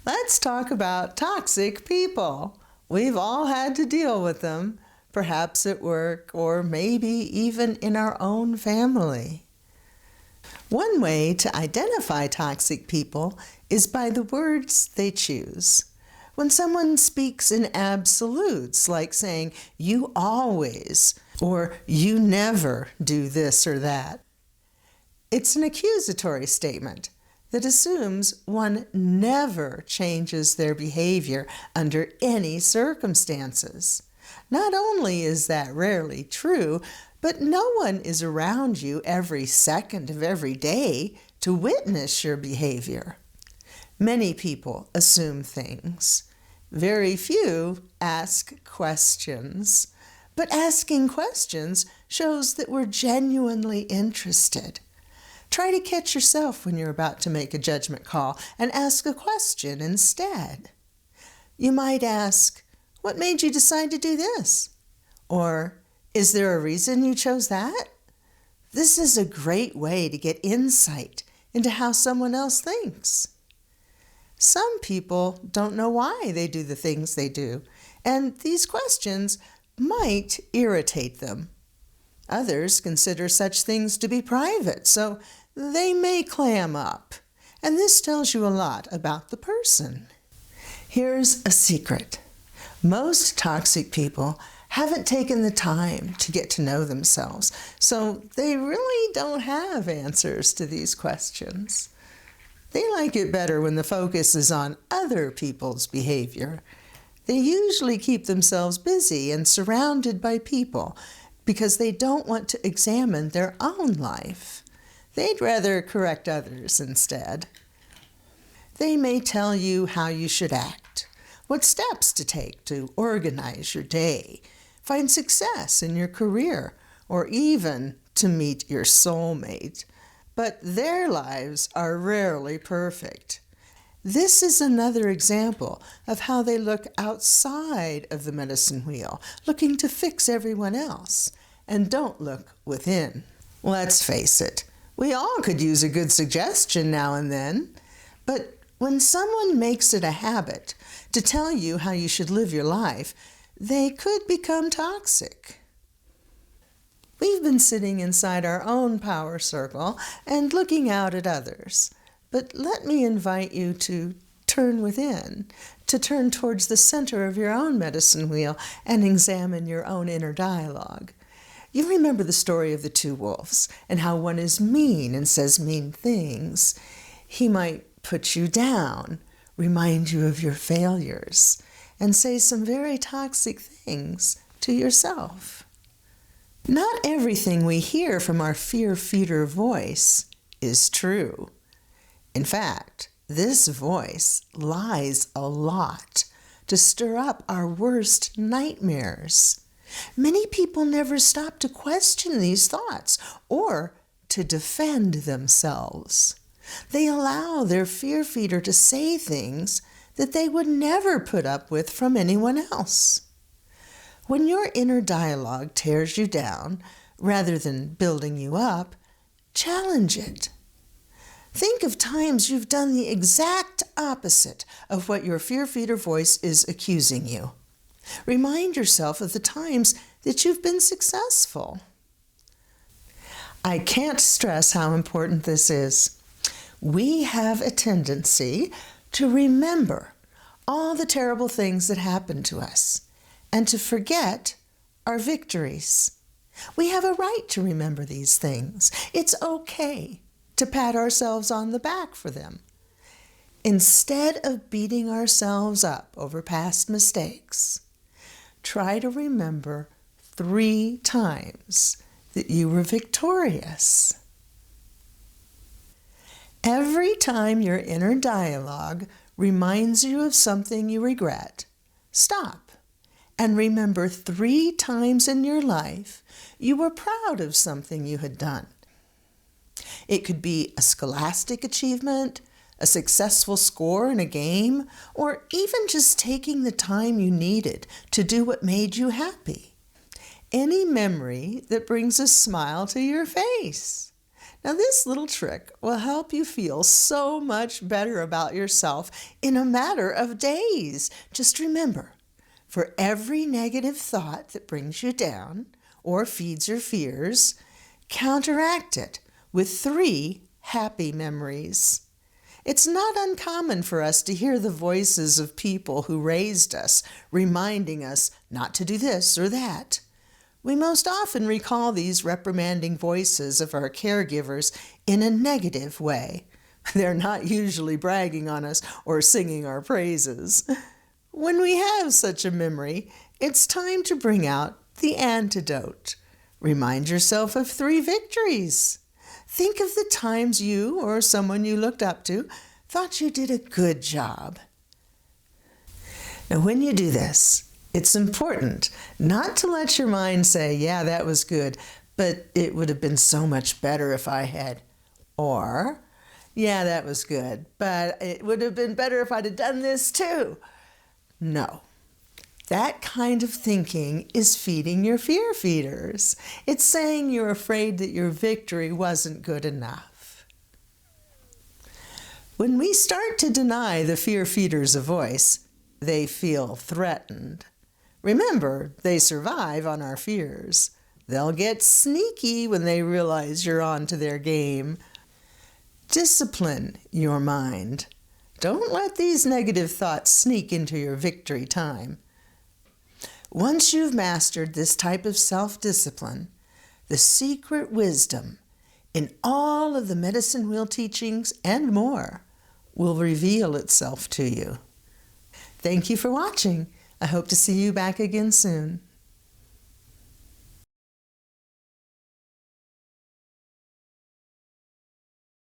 Let's talk about toxic people. We've all had to deal with them, perhaps at work or maybe even in our own family. One way to identify toxic people is by the words they choose. When someone speaks in absolutes, like saying, "you always," or "you never do this or that," it's an accusatory statement that assumes one never changes their behavior under any circumstances. Not only is that rarely true, but no one is around you every second of every day to witness your behavior. Many people assume things. Very few ask questions. But asking questions shows that we're genuinely interested. Try to catch yourself when you're about to make a judgment call and ask a question instead. You might ask, "What made you decide to do this?" Or, "Is there a reason you chose that?" This is a great way to get insight into how someone else thinks. Some people don't know why they do the things they do, and these questions might irritate them. Others consider such things to be private, so they may clam up, and this tells you a lot about the person. Here's a secret. Most toxic people haven't taken the time to get to know themselves, so they really don't have answers to these questions. They like it better when the focus is on other people's behavior. They usually keep themselves busy and surrounded by people because they don't want to examine their own life. They'd rather correct others instead. They may tell you how you should act, what steps to take to organize your day, find success in your career, or even to meet your soulmate. But their lives are rarely perfect. This is another example of how they look outside of the medicine wheel, looking to fix everyone else, and don't look within. Let's face it, we all could use a good suggestion now and then, but when someone makes it a habit to tell you how you should live your life, they could become toxic. We've been sitting inside our own power circle and looking out at others. But let me invite you to turn within, to turn towards the center of your own medicine wheel and examine your own inner dialogue. You remember the story of the two wolves and how one is mean and says mean things. He might put you down, remind you of your failures, and say some very toxic things to yourself. Not everything we hear from our fear-feeder voice is true. In fact, this voice lies a lot to stir up our worst nightmares. Many people never stop to question these thoughts or to defend themselves. They allow their fear-feeder to say things that they would never put up with from anyone else. When your inner dialogue tears you down, rather than building you up, challenge it. Think of times you've done the exact opposite of what your fear-feeder voice is accusing you. Remind yourself of the times that you've been successful. I can't stress how important this is. We have a tendency to remember all the terrible things that happened to us and to forget our victories. We have a right to remember these things. It's okay to pat ourselves on the back for them. Instead of beating ourselves up over past mistakes, try to remember 3 times that you were victorious. Every time your inner dialogue reminds you of something you regret, stop and remember 3 times in your life you were proud of something you had done. It could be a scholastic achievement, a successful score in a game, or even just taking the time you needed to do what made you happy. Any memory that brings a smile to your face. Now, this little trick will help you feel so much better about yourself in a matter of days. Just remember, for every negative thought that brings you down or feeds your fears, counteract it with 3 happy memories. It's not uncommon for us to hear the voices of people who raised us, reminding us not to do this or that. We most often recall these reprimanding voices of our caregivers in a negative way. They're not usually bragging on us or singing our praises. When we have such a memory, it's time to bring out the antidote. Remind yourself of 3 victories. Think of the times you or someone you looked up to thought you did a good job. Now, when you do this, it's important not to let your mind say, yeah, that was good, but it would have been so much better if I had. Or, yeah, that was good, but it would have been better if I'd have done this too. No. That kind of thinking is feeding your fear feeders. It's saying you're afraid that your victory wasn't good enough. When we start to deny the fear feeders a voice, they feel threatened. Remember, they survive on our fears. They'll get sneaky when they realize you're on to their game. Discipline your mind. Don't let these negative thoughts sneak into your victory time. Once you've mastered this type of self-discipline, the secret wisdom in all of the medicine wheel teachings and more will reveal itself to you. Thank you for watching. I hope to see you back again soon.